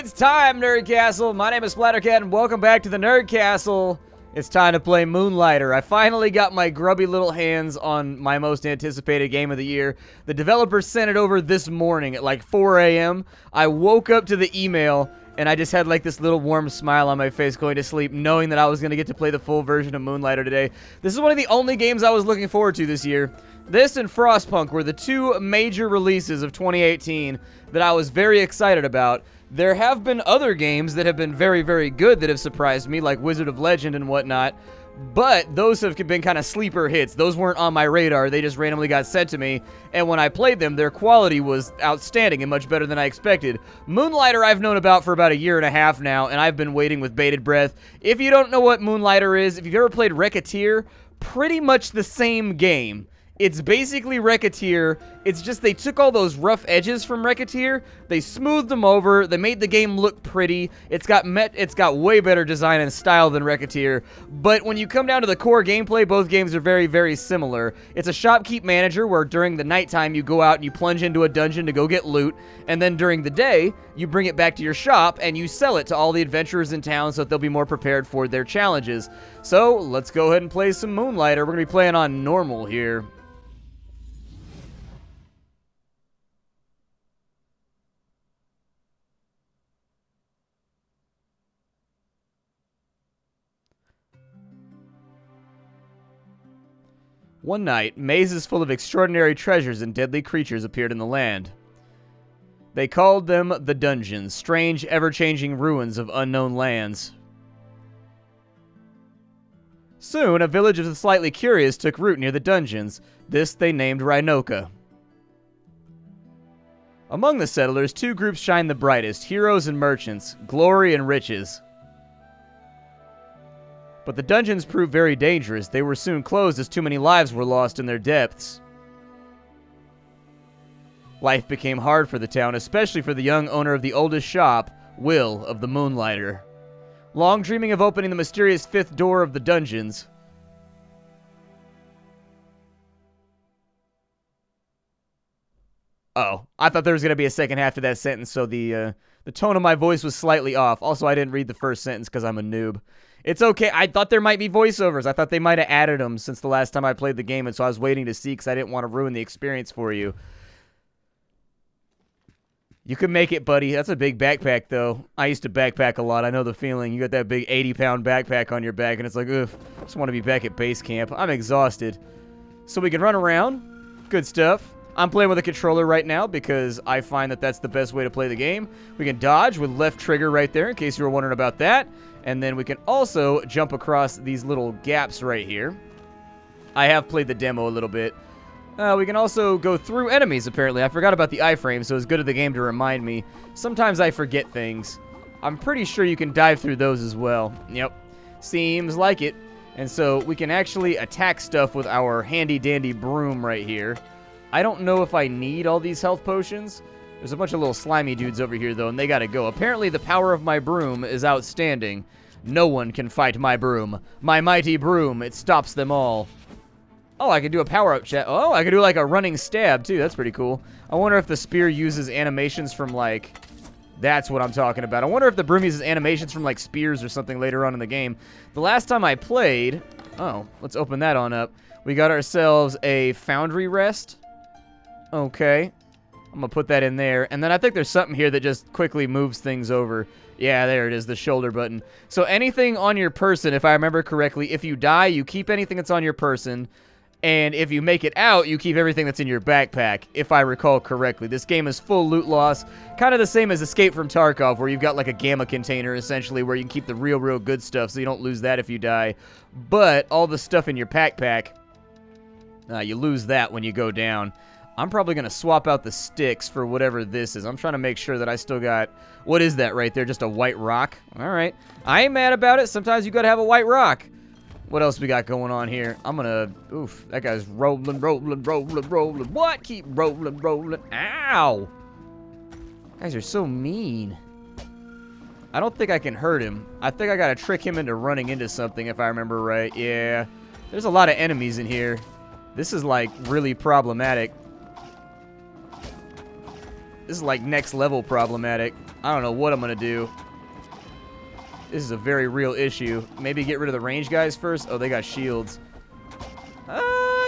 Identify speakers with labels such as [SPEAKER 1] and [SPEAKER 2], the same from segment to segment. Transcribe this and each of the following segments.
[SPEAKER 1] It's time, Nerd Castle. My name is Splattercat, and welcome back to the Nerd Castle. It's time to play Moonlighter. I finally got my grubby little hands on my most anticipated game of the year. The developers sent it over this morning at like 4 a.m. I woke up to the email, and I just had like this little warm smile on my face going to sleep, knowing that I was going to get to play the full version of Moonlighter today. This is one of the only games I was looking forward to this year. This and Frostpunk were the two major releases of 2018 that I was very excited about. There have been other games that have been very, very good that have surprised me, like Wizard of Legend and whatnot, but those have been kind of sleeper hits. Those weren't on my radar. They just randomly got sent to me, and when I played them, their quality was outstanding and much better than I expected. Moonlighter I've known about for about a year and a half now, and I've been waiting with bated breath. If you don't know what Moonlighter is, if you've ever played Racketeer, pretty much the same game. It's basically Racketeer. It's just they took all those rough edges from Racketeer, they smoothed them over, they made the game look pretty. It's got way better design and style than Racketeer, but when you come down to the core gameplay, both games are very, very similar. It's a shopkeep manager where during the nighttime you go out and you plunge into a dungeon to go get loot, and then during the day, you bring it back to your shop and you sell it to all the adventurers in town so that they'll be more prepared for their challenges. So, let's go ahead and play some Moonlighter. We're going to be playing on normal here. One night, mazes full of extraordinary treasures and deadly creatures appeared in the land. They called them the dungeons, strange, ever-changing ruins of unknown lands. Soon, a village of the slightly curious took root near the dungeons. This they named Rhinoka. Among the settlers, two groups shined the brightest, heroes and merchants, glory and riches. But the dungeons proved very dangerous. They were soon closed as too many lives were lost in their depths. Life became hard for the town, especially for the young owner of the oldest shop, Will of the Moonlighter. Long dreaming of opening the mysterious fifth door of the dungeons. Oh, I thought there was going to be a second half to that sentence, so the tone of my voice was slightly off. Also, I didn't read the first sentence because I'm a noob. It's okay. I thought there might be voiceovers. I thought they might have added them since the last time I played the game, and so I was waiting to see because I didn't want to ruin the experience for you. You can make it, buddy. That's a big backpack, though. I used to backpack a lot. I know the feeling. You got that big 80-pound backpack on your back, and it's like, ugh, I just want to be back at base camp. I'm exhausted. So we can run around. Good stuff. I'm playing with a controller right now because I find that that's the best way to play the game. We can dodge with left trigger right there, in case you were wondering about that. And then we can also jump across these little gaps right here. I have played the demo a little bit. We can also go through enemies, apparently. I forgot about the iframe, so it's good of the game to remind me. Sometimes I forget things. I'm pretty sure you can dive through those as well. Yep. Seems like it. And so we can actually attack stuff with our handy-dandy broom right here. I don't know if I need all these health potions. There's a bunch of little slimy dudes over here, though, and they gotta go. Apparently, the power of my broom is outstanding. No one can fight my broom. My mighty broom, it stops them all. Oh, I can do a power-up chat. Oh, I can do, like, a running stab, too. That's pretty cool. I wonder if the spear uses animations from, like... That's what I'm talking about. I wonder if the broom uses animations from, like, spears or something later on in the game. The last time I played... Oh, let's open that on up. We got ourselves a foundry rest. Okay. I'm going to put that in there. And then I think there's something here that just quickly moves things over. Yeah, there it is, the shoulder button. So anything on your person, if I remember correctly, if you die, you keep anything that's on your person. And if you make it out, you keep everything that's in your backpack, if I recall correctly. This game is full loot loss. Kind of the same as Escape from Tarkov, where you've got like a gamma container, essentially, where you can keep the real good stuff, so you don't lose that if you die. But all the stuff in your backpack, you lose that when you go down. I'm probably going to swap out the sticks for whatever this is. I'm trying to make sure that I still got... What is that right there? Just a white rock? All right. I ain't mad about it. Sometimes you got to have a white rock. What else we got going on here? I'm going to... Oof. That guy's rolling. What? Keep rolling. Ow! Guys are so mean. I don't think I can hurt him. I think I got to trick him into running into something if I remember right. Yeah. There's a lot of enemies in here. This is, like, really problematic. This is like next level problematic. I don't know what I'm gonna do. This is a very real issue. Maybe get rid of the range guys first. Oh, they got shields.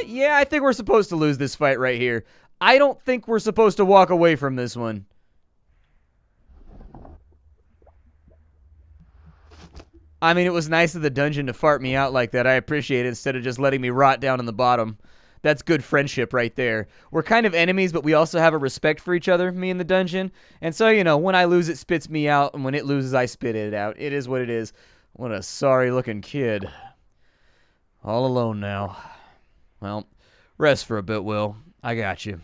[SPEAKER 1] Yeah, I think we're supposed to lose this fight right here. I don't think we're supposed to walk away from this one. I mean, it was nice of the dungeon to fart me out like that. I appreciate it instead of just letting me rot down in the bottom. That's good friendship right there. We're kind of enemies, but we also have a respect for each other, me and the dungeon. And so, you know, when I lose, it spits me out, and when it loses, I spit it out. It is what it is. What a sorry-looking kid. All alone now. Well, rest for a bit, Will. I got you.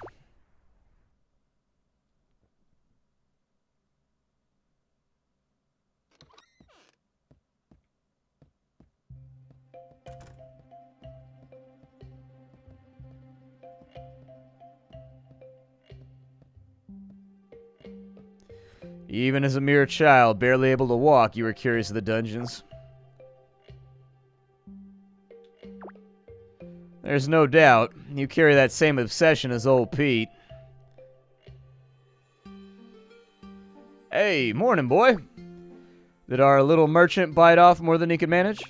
[SPEAKER 1] Even as a mere child, barely able to walk, you were curious of the dungeons. There's no doubt you carry that same obsession as old Pete. Hey, morning, boy. Did our little merchant bite off more than he could manage?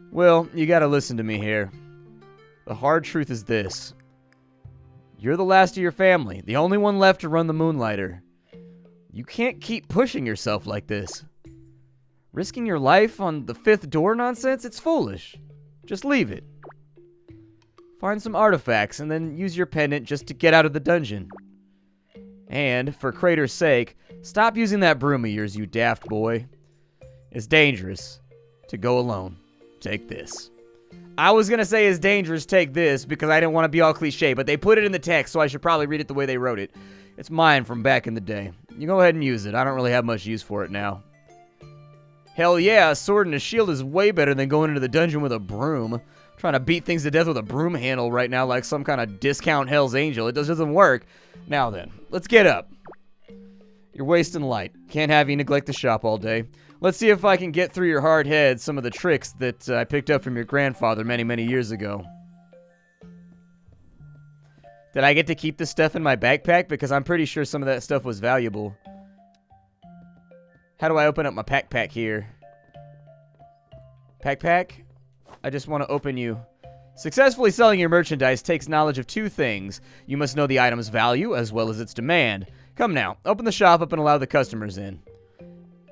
[SPEAKER 1] Well, you gotta listen to me here. The hard truth is this. You're the last of your family, the only one left to run the Moonlighter. You can't keep pushing yourself like this. Risking your life on the fifth door nonsense? It's foolish. Just leave it. Find some artifacts and then use your pendant just to get out of the dungeon. And, for Crater's sake, stop using that broom of yours, you daft boy. It's dangerous to go alone. Take this. I was going to say it's dangerous, take this, because I didn't want to be all cliche, but they put it in the text, so I should probably read it the way they wrote it. It's mine from back in the day. You go ahead and use it. I don't really have much use for it now. Hell yeah, a sword and a shield is way better than going into the dungeon with a broom. I'm trying to beat things to death with a broom handle right now like some kind of discount Hell's Angel. It doesn't work. Now then, let's get up. You're wasting light. Can't have you neglect the shop all day. Let's see if I can get through your hard head some of the tricks that I picked up from your grandfather many, many years ago. Did I get to keep the stuff in my backpack? Because I'm pretty sure some of that stuff was valuable. How do I open up my pack here? Pack? I just want to open you. Successfully selling your merchandise takes knowledge of two things. You must know the item's value as well as its demand. Come now, open the shop up and allow the customers in.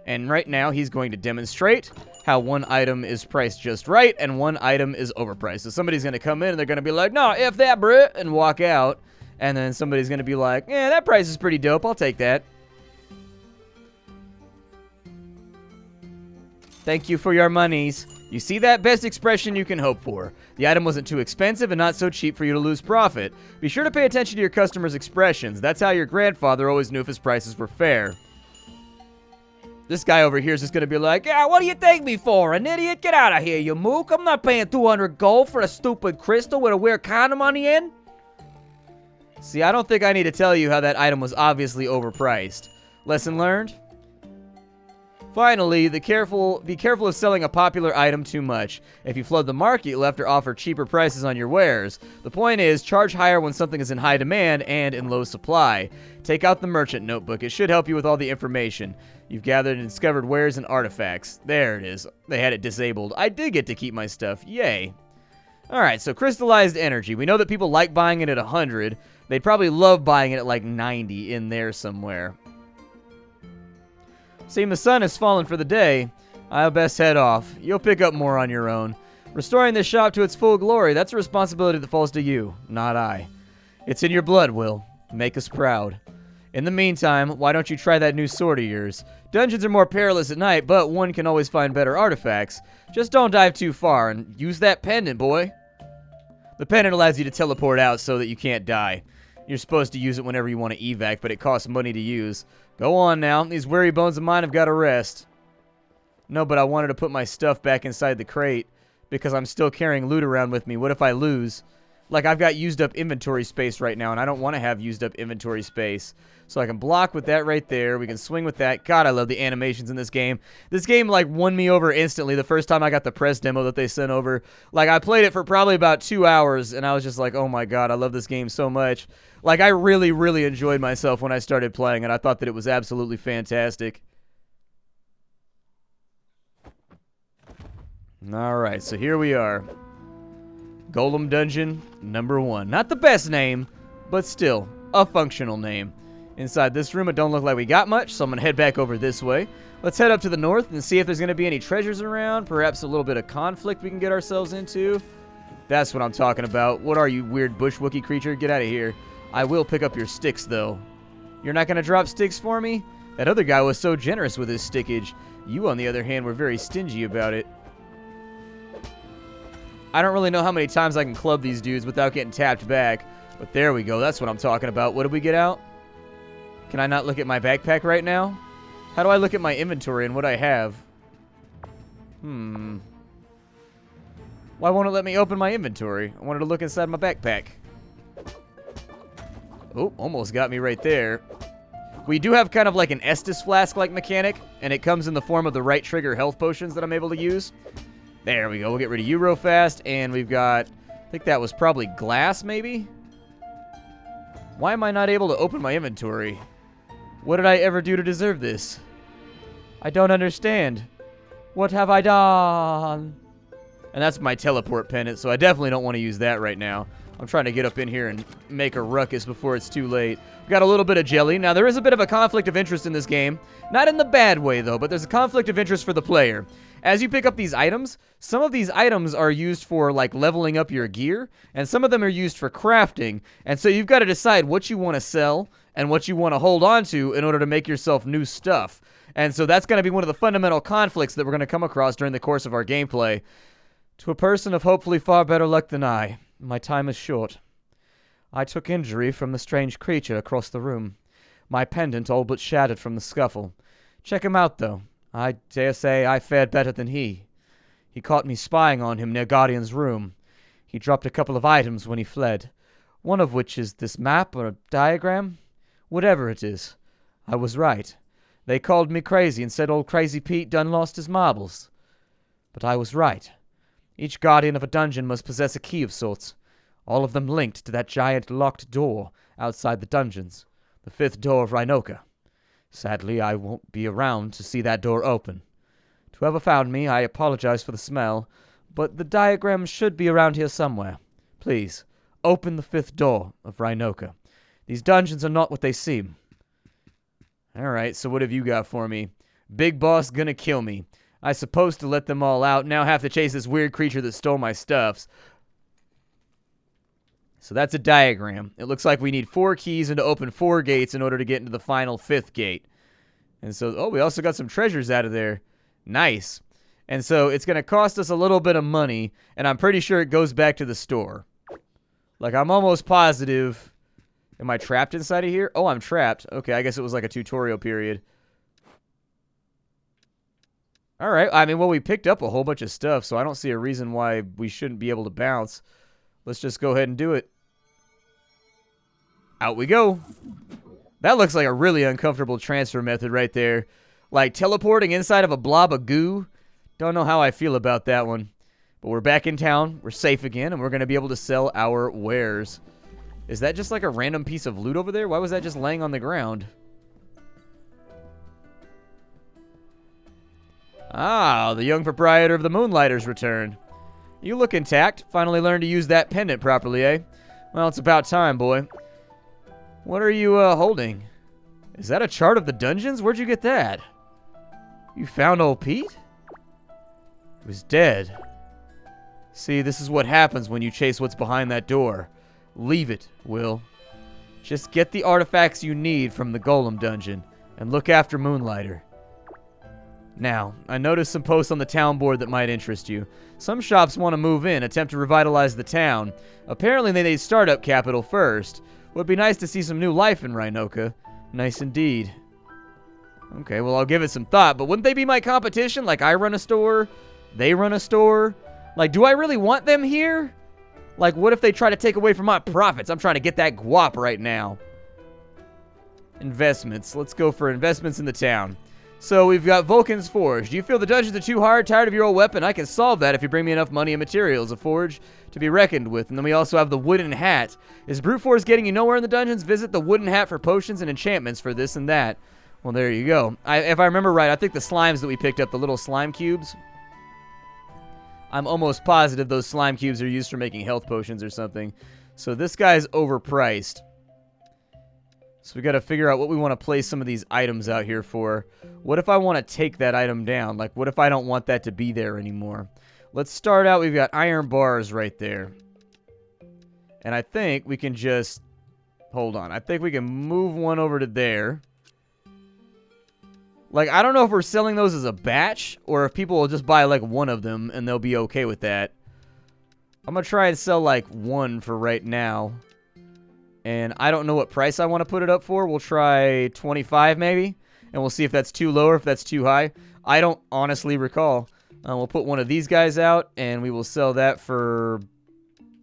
[SPEAKER 1] And right now, he's going to demonstrate how one item is priced just right and one item is overpriced. So somebody's going to come in and they're going to be like, no, F that, bruh, and walk out. And then somebody's going to be like, yeah, that price is pretty dope. I'll take that. Thank you for your monies. You see that? Best expression you can hope for. The item wasn't too expensive and not so cheap for you to lose profit. Be sure to pay attention to your customers' expressions. That's how your grandfather always knew if his prices were fair. This guy over here is just going to be like, yeah, what do you take me for? An idiot? Get out of here, you mook. I'm not paying 200 gold for a stupid crystal with a weird condom on the end. See, I don't think I need to tell you how that item was obviously overpriced. Lesson learned? Finally, be careful of selling a popular item too much. If you flood the market, you'll have to offer cheaper prices on your wares. The point is, charge higher when something is in high demand and in low supply. Take out the merchant notebook. It should help you with all the information. You've gathered and discovered wares and artifacts. There it is. They had it disabled. I did get to keep my stuff. Yay. Alright, so crystallized energy. We know that people like buying it at 100. They'd probably love buying it at like 90 in there somewhere. Seeing the sun has fallen for the day, I'll best head off. You'll pick up more on your own. Restoring this shop to its full glory, that's a responsibility that falls to you, not I. It's in your blood, Will. Make us proud. In the meantime, why don't you try that new sword of yours? Dungeons are more perilous at night, but one can always find better artifacts. Just don't dive too far, and use that pendant, boy. The pendant allows you to teleport out so that you can't die. You're supposed to use it whenever you want to evac, but it costs money to use. Go on now. These weary bones of mine have got to rest. No, but I wanted to put my stuff back inside the crate because I'm still carrying loot around with me. What if I lose? Like, I've got used up inventory space right now, and I don't want to have used up inventory space. So I can block with that right there. We can swing with that. God, I love the animations in this game. This game, like, won me over instantly the first time I got the press demo that they sent over. Like, I played it for probably about 2 hours, and I was just like, oh my God, I love this game so much. Like, I really, really enjoyed myself when I started playing it. I thought that it was absolutely fantastic. Alright, so here we are. Golem Dungeon number 1. Not the best name, but still a functional name. Inside this room, it don't look like we got much, so I'm going to head back over this way. Let's head up to the north and see if there's going to be any treasures around. Perhaps a little bit of conflict we can get ourselves into. That's what I'm talking about. What are you, weird bush Wookiee creature? Get out of here. I will pick up your sticks, though. You're not going to drop sticks for me? That other guy was so generous with his stickage. You, on the other hand, were very stingy about it. I don't really know how many times I can club these dudes without getting tapped back. But there we go. That's what I'm talking about. What did we get out? Can I not look at my backpack right now? How do I look at my inventory and what I have? Why won't it let me open my inventory? I wanted to look inside my backpack. Oh, almost got me right there. We do have kind of like an Estus flask-like mechanic, and it comes in the form of the right trigger health potions that I'm able to use. There we go. We'll get rid of you real fast. And we've got, I think that was probably glass, maybe? Why am I not able to open my inventory? What did I ever do to deserve this? I don't understand. What have I done? And that's my teleport pendant, so I definitely don't want to use that right now. I'm trying to get up in here and make a ruckus before it's too late. We've got a little bit of jelly. Now, there is a bit of a conflict of interest in this game. Not in the bad way, though, but there's a conflict of interest for the player. As you pick up these items, some of these items are used for, like, leveling up your gear, and some of them are used for crafting. And so you've got to decide what you want to sell and what you want to hold on to in order to make yourself new stuff. And so that's going to be one of the fundamental conflicts that we're going to come across during the course of our gameplay. To a person of hopefully far better luck than I, my time is short. I took injury from the strange creature across the room. My pendant all but shattered from the scuffle. Check him out, though. I dare say I fared better than he. He caught me spying on him near Guardian's room. He dropped a couple of items when he fled, one of which is this map or a diagram. Whatever it is, I was right. They called me crazy and said old Crazy Pete done lost his marbles. But I was right. Each guardian of a dungeon must possess a key of sorts, all of them linked to that giant locked door outside the dungeons, the 5th door of Rhinoka. Sadly, I won't be around to see that door open. To whoever found me, I apologize for the smell, but the diagram should be around here somewhere. Please, open the 5th door of Rhinoka. These dungeons are not what they seem. Alright, so what have you got for me? Big boss gonna kill me. I supposed to let them all out, now have to chase this weird creature that stole my stuffs. So that's a diagram. It looks like we need 4 keys and to open 4 gates in order to get into the final 5th gate. And so, oh, we also got some treasures out of there. Nice. And so it's going to cost us a little bit of money, and I'm pretty sure it goes back to the store. Like, I'm almost positive. Am I trapped inside of here? Oh, I'm trapped. Okay, I guess it was like a tutorial period. All right. I mean, well, we picked up a whole bunch of stuff, so I don't see a reason why we shouldn't be able to bounce. Let's just go ahead and do it. Out we go. That looks like a really uncomfortable transfer method right there. Like teleporting inside of a blob of goo. Don't know how I feel about that one. But we're back in town. We're safe again, and we're going to be able to sell our wares. Is that just like a random piece of loot over there? Why was that just laying on the ground? Ah, the young proprietor of the Moonlighters returned. You look intact. Finally learned to use that pendant properly, eh? Well, it's about time, boy. What are you, holding? Is that a chart of the dungeons? Where'd you get that? You found old Pete? He was dead. See, this is what happens when you chase what's behind that door. Leave it, Will. Just get the artifacts you need from the Golem dungeon, and look after Moonlighter. Now, I noticed some posts on the town board that might interest you. Some shops want to move in, attempt to revitalize the town. Apparently they need startup capital first. Would be nice to see some new life in Rhinoka. Nice indeed. Okay, well, I'll give it some thought, but wouldn't they be my competition? Like, I run a store, they run a store. Like, do I really want them here? Like, what if they try to take away from my profits? I'm trying to get that guap right now. Investments. Let's go for investments in the town. So we've got Vulcan's Forge. Do you feel the dungeons are too hard? Tired of your old weapon? I can solve that if you bring me enough money and materials. A forge to be reckoned with. And then we also have the Wooden Hat. Is brute force getting you nowhere in the dungeons? Visit the Wooden Hat for potions and enchantments for this and that. Well, there you go. If I remember right, I think the slimes that we picked up, the little slime cubes, I'm almost positive those slime cubes are used for making health potions or something. So this guy's overpriced. So we got to figure out what we want to place some of these items out here for. What if I want to take that item down? Like, what if I don't want that to be there anymore? Let's start out. We've got iron bars right there. And I think we can just... Hold on. I think we can move one over to there. Like, I don't know if we're selling those as a batch or if people will just buy, like, one of them and they'll be okay with that. I'm going to try and sell, like, one for right now. And I don't know what price I want to put it up for. We'll try 25 maybe. And we'll see if that's too low or if that's too high. I don't honestly recall. We'll put one of these guys out and we will sell that for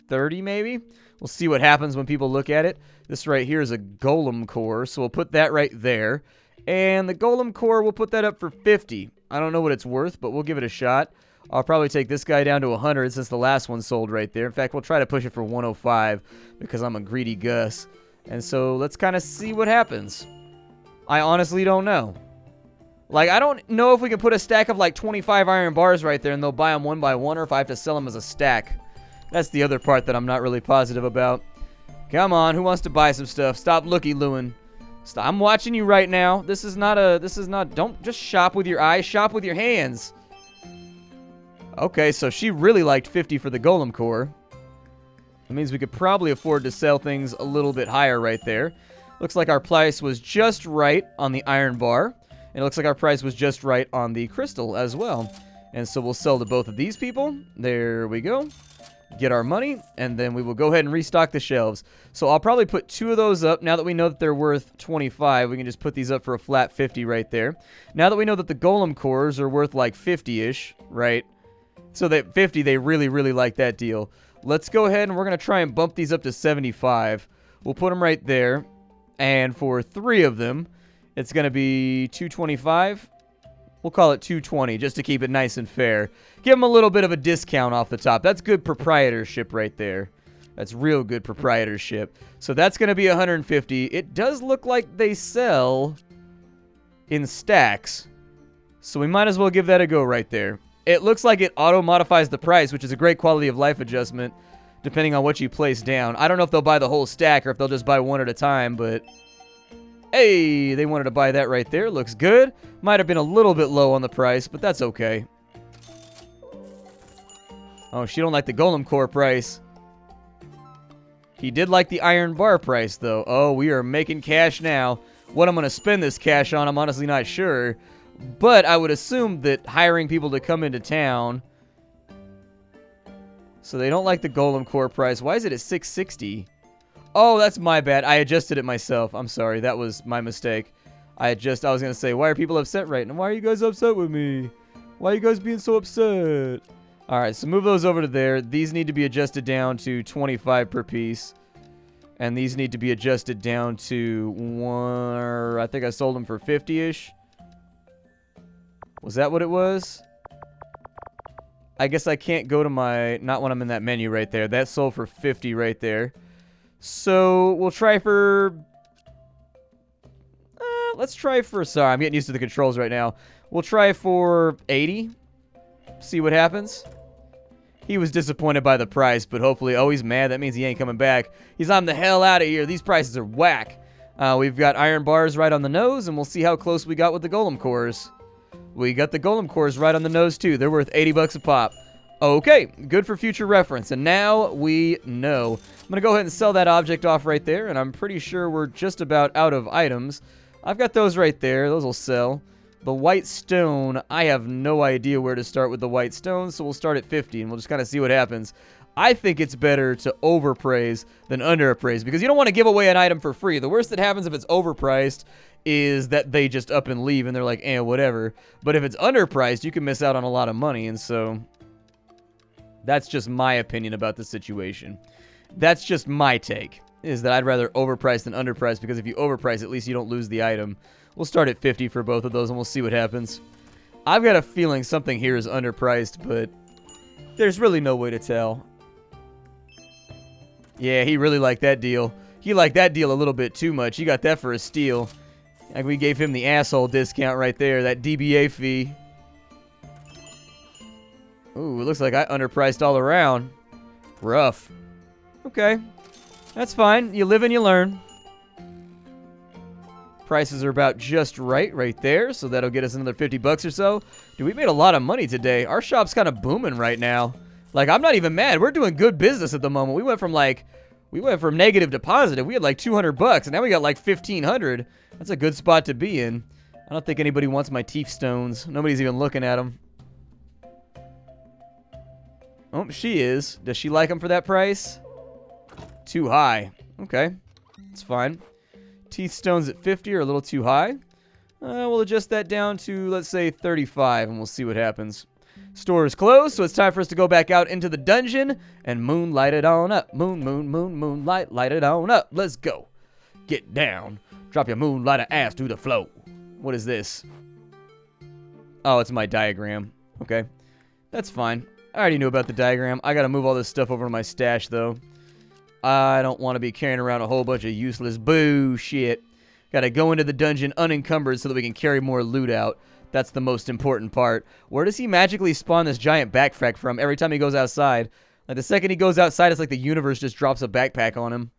[SPEAKER 1] 30 maybe. We'll see what happens when people look at it. This right here is a golem core. So we'll put that right there. And the golem core, we'll put that up for 50. I don't know what it's worth, but we'll give it a shot. I'll probably take this guy down to 100 since the last one sold right there. In fact, we'll try to push it for 105 because I'm a greedy Gus. And so let's kind of see what happens. I honestly don't know. Like, I don't know if we can put a stack of like 25 iron bars right there and they'll buy them one by one or if I have to sell them as a stack. That's the other part that I'm not really positive about. Come on, who wants to buy some stuff? Stop looky-looing. I'm watching you right now. This is not, don't just shop with your eyes, shop with your hands. Okay, so she really liked 50 for the golem core. That means we could probably afford to sell things a little bit higher right there. Looks like our price was just right on the iron bar. And it looks like our price was just right on the crystal as well. And so we'll sell to both of these people. There we go. Get our money, and then we will go ahead and restock the shelves. So I'll probably put 2 of those up. Now that we know that they're worth 25, we can just put these up for a flat 50 right there. Now that we know that the golem cores are worth like 50-ish, right? So that 50, they really, really like that deal. Let's go ahead and we're going to try and bump these up to 75. We'll put them right there. And for 3 of them, it's going to be 225. We'll call it 220 just to keep it nice and fair. Give them a little bit of a discount off the top. That's good proprietorship right there. That's real good proprietorship. So that's going to be 150. It does look like they sell in stacks. So we might as well give that a go right there. It looks like it auto-modifies the price, which is a great quality of life adjustment, depending on what you place down. I don't know if they'll buy the whole stack or if they'll just buy one at a time, but... Hey, they wanted to buy that right there. Looks good. Might have been a little bit low on the price, but that's okay. Oh, she don't like the golem core price. He did like the iron bar price, though. Oh, we are making cash now. What I'm going to spend this cash on, I'm honestly not sure. But I would assume that hiring people to come into town... So they don't like the golem core price. Why is it at 660? Oh, that's my bad. I adjusted it myself. I'm sorry. That was my mistake. I was going to say, why are people upset right now? Why are you guys upset with me? Why are you guys being so upset? All right, so move those over to there. These need to be adjusted down to 25 per piece. And these need to be adjusted down to 1... I think I sold them for 50-ish. Was that what it was? I guess I can't go to my... Not when I'm in that menu right there. That sold for 50 right there. So, we'll try for... let's try for... Sorry, I'm getting used to the controls right now. We'll try for 80. See what happens. He was disappointed by the price, but hopefully... Oh, he's mad. That means he ain't coming back. He's on the hell out of here. These prices are whack. We've got iron bars right on the nose, and we'll see how close we got with the golem cores. We got the golem cores right on the nose, too. They're worth 80 bucks a pop. Okay, good for future reference. And now we know. I'm going to go ahead and sell that object off right there, and I'm pretty sure we're just about out of items. I've got those right there. Those will sell. The white stone, I have no idea where to start with the white stone, so we'll start at 50, and we'll just kind of see what happens. I think it's better to overpraise than underappraise, because you don't want to give away an item for free. The worst that happens if it's overpriced is that they just up and leave, and they're like, whatever. But if it's underpriced, you can miss out on a lot of money, and so... That's just my opinion about the situation. That's just my take, is that I'd rather overprice than underprice, because if you overprice, at least you don't lose the item. We'll start at 50 for both of those, and we'll see what happens. I've got a feeling something here is underpriced, but there's really no way to tell. Yeah, he really liked that deal. He liked that deal a little bit too much. He got that for a steal. Like, we gave him the asshole discount right there, that DBA fee. Ooh, it looks like I underpriced all around. Rough. Okay. That's fine. You live and you learn. Prices are about just right there, so that'll get us another 50 bucks or so. Dude, we made a lot of money today. Our shop's kind of booming right now. Like, I'm not even mad. We're doing good business at the moment. We went from negative to positive. We had like 200 bucks, and now we got like 1,500. That's a good spot to be in. I don't think anybody wants my teeth stones. Nobody's even looking at them. Oh, she is. Does she like them for that price? Too high. Okay. It's fine. Teeth stones at 50 are a little too high. We'll adjust that down to, let's say, 35, and we'll see what happens. Store is closed, so it's time for us to go back out into the dungeon and moonlight it on up. Moonlight, light it on up. Let's go. Get down. Drop your moonlighter ass to the floor. What is this? Oh, it's my diagram. Okay. That's fine. I already knew about the diagram. I gotta move all this stuff over to my stash, though. I don't want to be carrying around a whole bunch of useless bullshit. Gotta go into the dungeon unencumbered so that we can carry more loot out. That's the most important part. Where does he magically spawn this giant backpack from every time he goes outside? Like, the second he goes outside, it's like the universe just drops a backpack on him.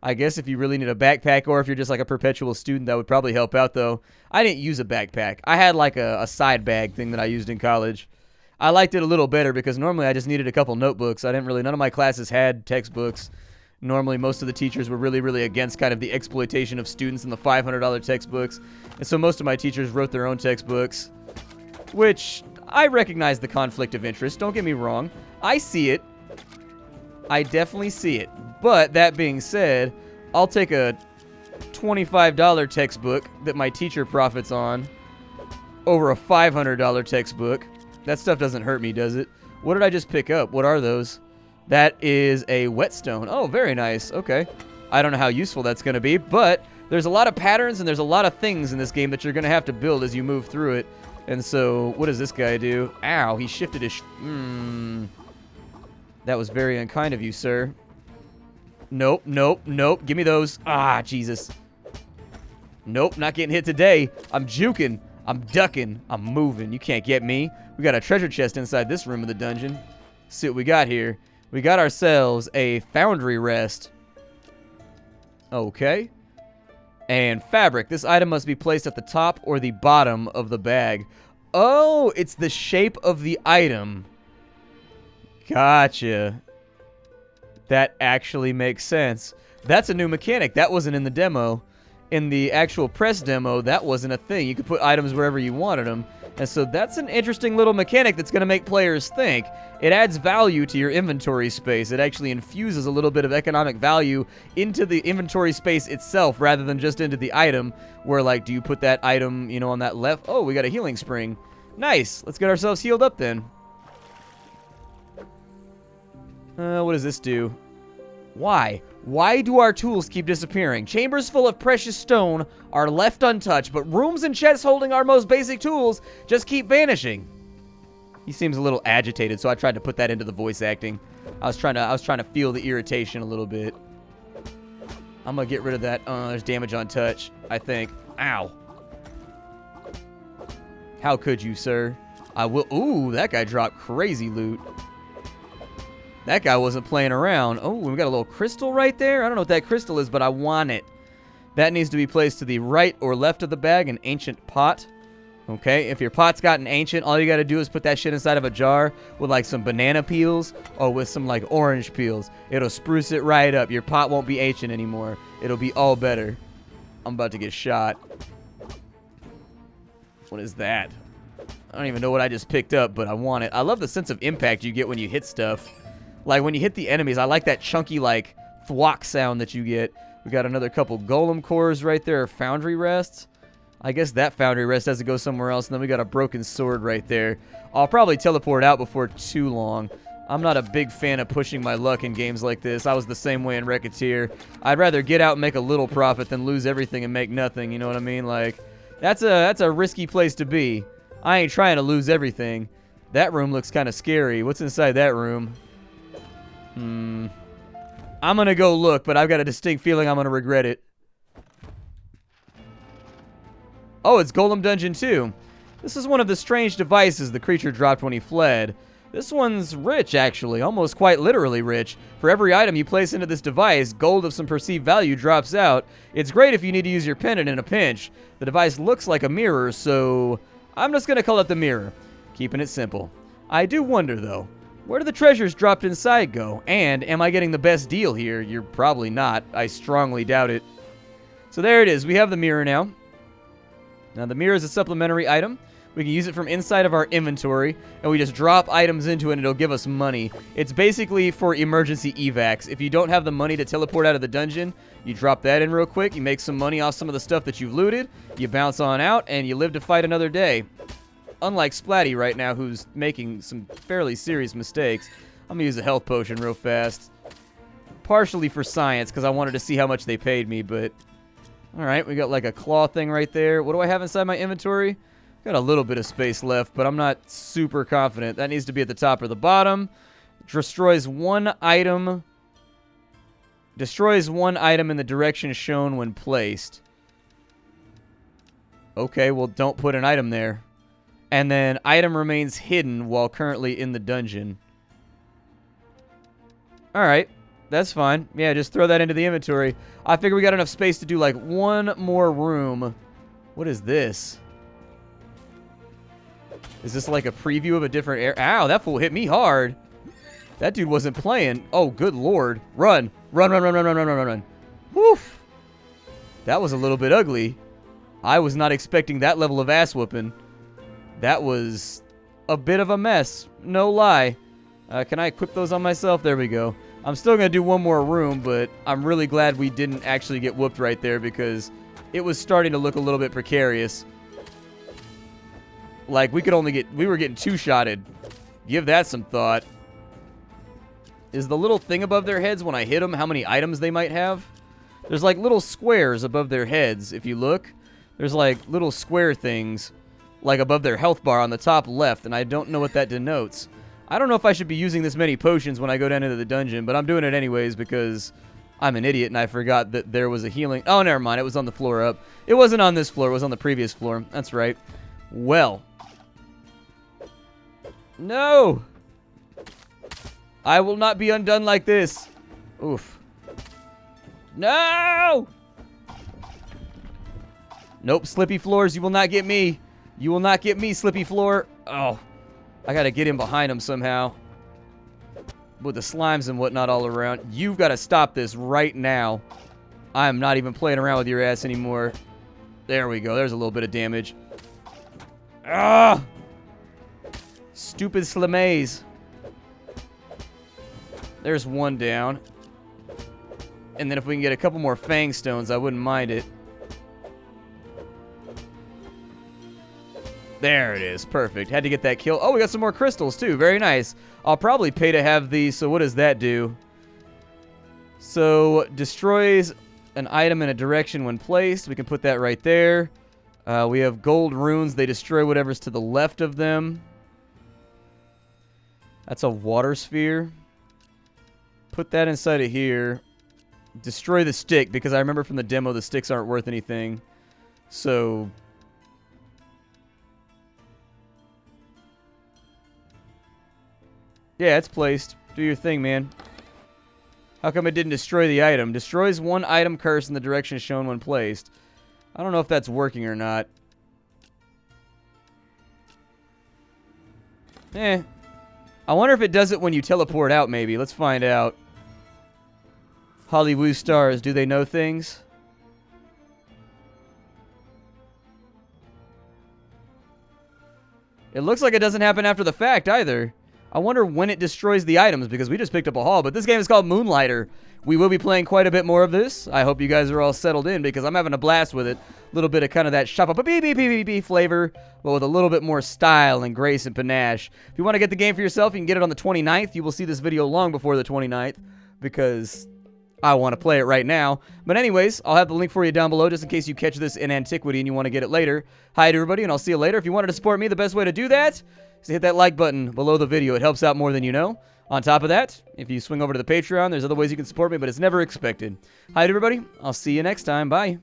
[SPEAKER 1] I guess if you really need a backpack, or if you're just like a perpetual student, that would probably help out, though. I didn't use a backpack. I had like a side bag thing that I used in college. I liked it a little better because normally I just needed a couple notebooks. None of my classes had textbooks. Normally, most of the teachers were really, really against kind of the exploitation of students and the $500 textbooks. And so most of my teachers wrote their own textbooks, which I recognize the conflict of interest. Don't get me wrong. I see it. I definitely see it. But that being said, I'll take a $25 textbook that my teacher profits on over a $500 textbook. That stuff doesn't hurt me, does it? What did I just pick up? What are those? That is a whetstone. Oh, very nice. Okay. I don't know how useful that's going to be, but there's a lot of patterns and there's a lot of things in this game that you're going to have to build as you move through it. And so, what does this guy do? Ow, he shifted his... That was very unkind of you, sir. Nope, nope, nope. Give me those. Ah, Jesus. Nope, not getting hit today. I'm juking. I'm ducking. I'm moving. You can't get me. We got a treasure chest inside this room of the dungeon. See what we got here. We got ourselves a foundry rest. Okay. And fabric. This item must be placed at the top or the bottom of the bag. Oh, it's the shape of the item. Gotcha. That actually makes sense. That's a new mechanic. That wasn't in the demo. In the actual press demo, that wasn't a thing. You could put items wherever you wanted them. And so that's an interesting little mechanic that's going to make players think. It adds value to your inventory space. It actually infuses a little bit of economic value into the inventory space itself rather than just into the item, where, like, do you put that item, you know, on that left? Oh, we got a healing spring. Nice. Let's get ourselves healed up then. What does this do? Why? Why do our tools keep disappearing? Chambers full of precious stone are left untouched, but rooms and chests holding our most basic tools just keep vanishing. He seems a little agitated, so I tried to put that into the voice acting. I was trying to feel the irritation a little bit. I'm gonna get rid of that. There's damage on touch, I think. Ow. How could you, sir? I will. Ooh, that guy dropped crazy loot. That guy wasn't playing around. Oh, we got a little crystal right there. I don't know what that crystal is, but I want it. That needs to be placed to the right or left of the bag, an ancient pot. Okay, if your pot's got an ancient, all you got to do is put that shit inside of a jar with like some banana peels or with some like orange peels. It'll spruce it right up. Your pot won't be ancient anymore. It'll be all better. I'm about to get shot. What is that? I don't even know what I just picked up, but I want it. I love the sense of impact you get when you hit stuff. Like, when you hit the enemies, I like that chunky, like, thwack sound that you get. We got another couple golem cores right there, foundry rests. I guess that foundry rest has to go somewhere else, and then we got a broken sword right there. I'll probably teleport out before too long. I'm not a big fan of pushing my luck in games like this. I was the same way in Racketeer. I'd rather get out and make a little profit than lose everything and make nothing, you know what I mean? Like, that's a risky place to be. I ain't trying to lose everything. That room looks kind of scary. What's inside that room? I'm gonna go look, but I've got a distinct feeling I'm gonna regret it. Oh, it's Golem Dungeon 2. This is one of the strange devices the creature dropped when he fled. This one's rich, actually, almost quite literally rich. For every item you place into this device, gold of some perceived value drops out. It's great if you need to use your pendant in a pinch. The device looks like a mirror, so I'm just going to call it the mirror, keeping it simple. I do wonder, though, where do the treasures dropped inside go? And am I getting the best deal here? You're probably not. I strongly doubt it. So there it is. We have the mirror now. Now, the mirror is a supplementary item. We can use it from inside of our inventory, and we just drop items into it, and it'll give us money. It's basically for emergency evacs. If you don't have the money to teleport out of the dungeon, you drop that in real quick, you make some money off some of the stuff that you've looted, you bounce on out, and you live to fight another day. Unlike Splatty right now, who's making some fairly serious mistakes. I'm going to use a health potion real fast. Partially for science, because I wanted to see how much they paid me, but... Alright, we got like a claw thing right there. What do I have inside my inventory? Got a little bit of space left, but I'm not super confident. That needs to be at the top or the bottom. Destroys one item. Destroys one item in the direction shown when placed. Okay, well, don't put an item there. And then item remains hidden while currently in the dungeon. Alright, that's fine. Yeah, just throw that into the inventory. I figure we got enough space to do like one more room. What is this? Is this like a preview of a different area? Ow, that fool hit me hard. That dude wasn't playing. Oh, good lord. Run. Run, run, run, run, run, run, run, run. Woof. That was a little bit ugly. I was not expecting that level of ass whooping. That was a bit of a mess. No lie. Can I equip those on myself? There we go. I'm still going to do one more room, but I'm really glad we didn't actually get whooped right there because it was starting to look a little bit precarious. Like, we were getting two-shotted. Give that some thought. Is the little thing above their heads when I hit them how many items they might have? There's like little squares above their heads. If you look, there's like little square things like above their health bar on the top left, and I don't know what that denotes. I don't know if I should be using this many potions when I go down into the dungeon, but I'm doing it anyways because I'm an idiot and I forgot that there was a healing. Oh, never mind. It was on the floor up. It wasn't on this floor. It was on the previous floor. That's right. Well. No! I will not be undone like this. Oof. No! Nope, Slippy Floors, you will not get me. You will not get me, Slippy Floor. Oh, I gotta get in behind him somehow. With the slimes and whatnot all around. You've got to stop this right now. I am not even playing around with your ass anymore. There we go. There's a little bit of damage. Ah! Stupid Slimays. There's one down. And then if we can get a couple more Fang Stones, I wouldn't mind it. There it is. Perfect. Had to get that kill. Oh, we got some more crystals, too. Very nice. I'll probably pay to have these. So what does that do? So, destroys an item in a direction when placed. We can put that right there. We have gold runes. They destroy whatever's to the left of them. That's a water sphere. Put that inside of here. Destroy the stick, because I remember from the demo the sticks aren't worth anything. So... yeah, it's placed. Do your thing, man. How come it didn't destroy the item? Destroys one item curse in the direction shown when placed. I don't know if that's working or not. I wonder if it does it when you teleport out, maybe. Let's find out. Hollywood stars, do they know things? It looks like it doesn't happen after the fact, either. I wonder when it destroys the items, because we just picked up a haul. But this game is called Moonlighter. We will be playing quite a bit more of this. I hope you guys are all settled in, because I'm having a blast with it. A little bit of kind of that shop-a-beep-beep-beep flavor, but with a little bit more style and grace and panache. If you want to get the game for yourself, you can get it on the 29th. You will see this video long before the 29th, because I want to play it right now. But anyways, I'll have the link for you down below just in case you catch this in antiquity and you want to get it later. Hi to everybody, and I'll see you later. If you wanted to support me, the best way to do that is to hit that like button below the video. It helps out more than you know. On top of that, if you swing over to the Patreon, there's other ways you can support me, but it's never expected. Hi to everybody. I'll see you next time. Bye.